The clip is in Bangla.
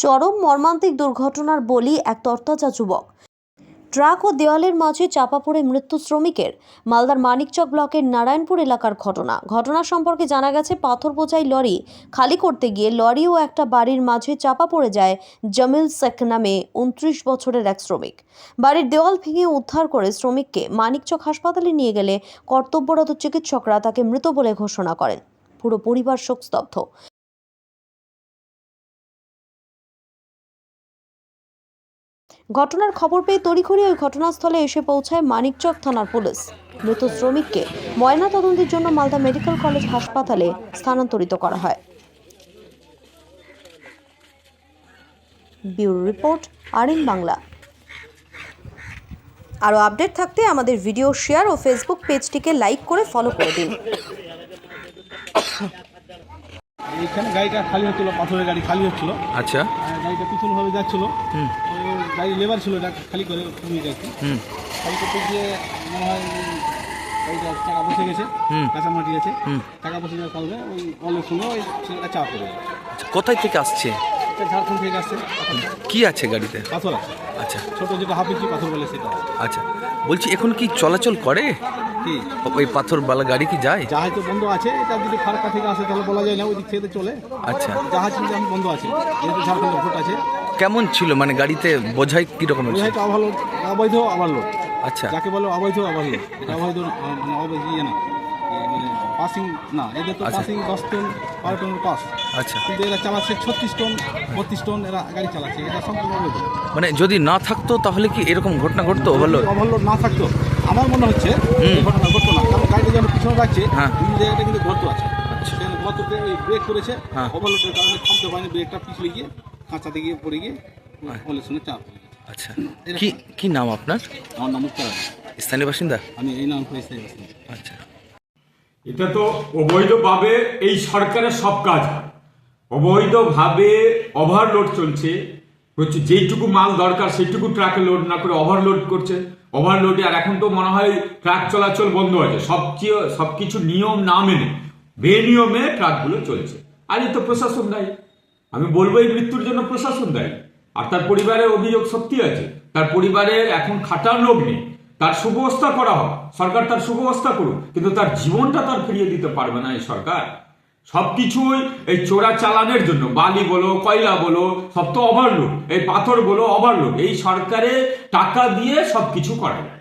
চরম মর্মান্তিক দুর্ঘটনার বলি এক তরতাজা যুবক। ট্রাক ও দেওয়ালের মাঝে চাপা পড়ে মৃত্যু শ্রমিকের। মালদার মানিকচক ব্লকের নারায়ণপুর এলাকার ঘটনা সম্পর্কে জানা গেছে, পাথর বোঝাই লরি খালি করতে গিয়ে লরি ও একটা বাড়ির মাঝে চাপা পড়ে যায় জামিল শেখ নামে 29 বছরের এক শ্রমিক। বাড়ির দেওয়াল ভেঙে উদ্ধার করে শ্রমিককে মানিকচক হাসপাতালে নিয়ে গেলে কর্তব্যরত চিকিৎসকরা তাকে মৃত বলে ঘোষণা করেন। পুরো পরিবার শোকস্তব্ধ। ঘটনার খবর পেয়ে তড়িঘড়ি ওই ঘটনাস্থলে এসে পৌঁছায় মানিকচক থানার পুলিশ। মৃত শ্রমিককে ময়নাতদন্তের জন্য মালদা মেডিকেল কলেজ হাসপাতালে স্থানান্তরিত করা হয়। Bureau report, R Bangla. আরও আপডেট থাকতে আমাদের ভিডিও শেয়ার ও ফেসবুক পেজটিকে লাইক করে ফলো করে দিন। এইখানে গাড়িটা খালি হচ্ছিল, পাথরের গাড়ি খালি হচ্ছিল। আচ্ছা, গাড়িটা পিছনভাবে যাচ্ছিল। গাড়ি লেবার ছিল, এটা খালি করে কমিয়ে যাচ্ছে। খালি করতে গিয়ে মনে হয় গাড়িটা টাকা বসে গেছে, কাঁচা মাটি আছে, টাকা বসে যাওয়ার কারণে ওই অলের সঙ্গে ওই ছেলেটা চাপ পড়ে যায়। কোথায় থেকে আসছে? ঝাড়খণ্ড থেকে আসছে। কি আছে গাড়িতে? পাথর আছে। আচ্ছা, ছোট যেটা হাফ ইঞ্চি পাথর বলে সেটা। আচ্ছা, বলছি এখন কি চলাচল করে? কি ওই পাথরওয়ালা গাড়ি কি যায়? জাহাজ তো বন্ধ আছে। এটা যদি ফারাক্কা থেকে আসে তাহলে বলা যায় না, ওই দিক থেকে চলে। আচ্ছা, জাহাজ কিন্তু এখন বন্ধ আছে, যেহেতু ঝাড়খণ্ডে ভোট আছে। কেমন ছিল মানে গাড়িতে বোঝাই কি রকমের ছিল? বোঝাই তো অবৈধ ওভারলোড। আচ্ছা, যাকে বলে অবৈধ ওভারলোড, এটা অবৈধ মানে অবৈধ ইয়ে না, মানে পাসিং না। এদের তো পাসিং 10 টন 12 টনের পাস। আচ্ছা, কিন্তু এরা চালাচ্ছে 36 টন 32 টন এরা গাড়ি চালাচ্ছে। এটা সম্পূর্ণ অবৈধ। মানে যদি না থাকতো তাহলে কি এরকম ঘটনা ঘটতো? ওভারলোড না থাকতো আমার মনে হচ্ছে এই ঘটনা ঘটতো না, কারণ গাড়িটা যখন পিছনে রাখছে এই জায়গাটা কিন্তু গর্ত আছে। সেখানে গর্ততে ওই ব্রেক করেছে, ওভারলোডের কারণে থামতে পারেনি, ব্রেকটা পিছলে গিয়ে খাঁচাতে গিয়ে পড়ে গিয়ে অলের সঙ্গে চাপ। আচ্ছা, কি নাম আপনার? আমার নাম মুক্তার। স্থানীয় বাসিন্দা? আমি এই নাম করে স্থানীয় বাসিন্দা। আচ্ছা, এটা তো অবৈধভাবে এই সরকারের সব কাজ হয়। অবৈধভাবে ওভারলোড চলছে, হচ্ছে যেইটুকু মাল দরকার সেইটুকু ট্রাকে লোড না করে ওভারলোড করছে। ওভারলোডে আর এখন তো মনে হয় ট্রাক চলাচল বন্ধ আছে, সবকিছু নিয়ম না মেনে বেনিয়মে ট্রাকগুলো চলছে। আর এই তো প্রশাসন দায়ী। আমি বলবো এই মৃত্যুর জন্য প্রশাসন দায়ী। আর তার পরিবারের অভিযোগ সত্যি আছে, তার পরিবারের এখন খাটার লোক নেই। তার সুব্যবস্থা করা হোক, সরকার তার সুব্যবস্থা করুক, কিন্তু তার জীবনটা তার ফিরিয়ে দিতে পারবে না এই সরকার। সবকিছুই এই চোরা চালানের জন্য, বালি বলো কয়লা বলো সব তো ওভারলোড, এই পাথর বলো ওভারলোড। এই সরকারে টাকা দিয়ে সবকিছু করা যায়।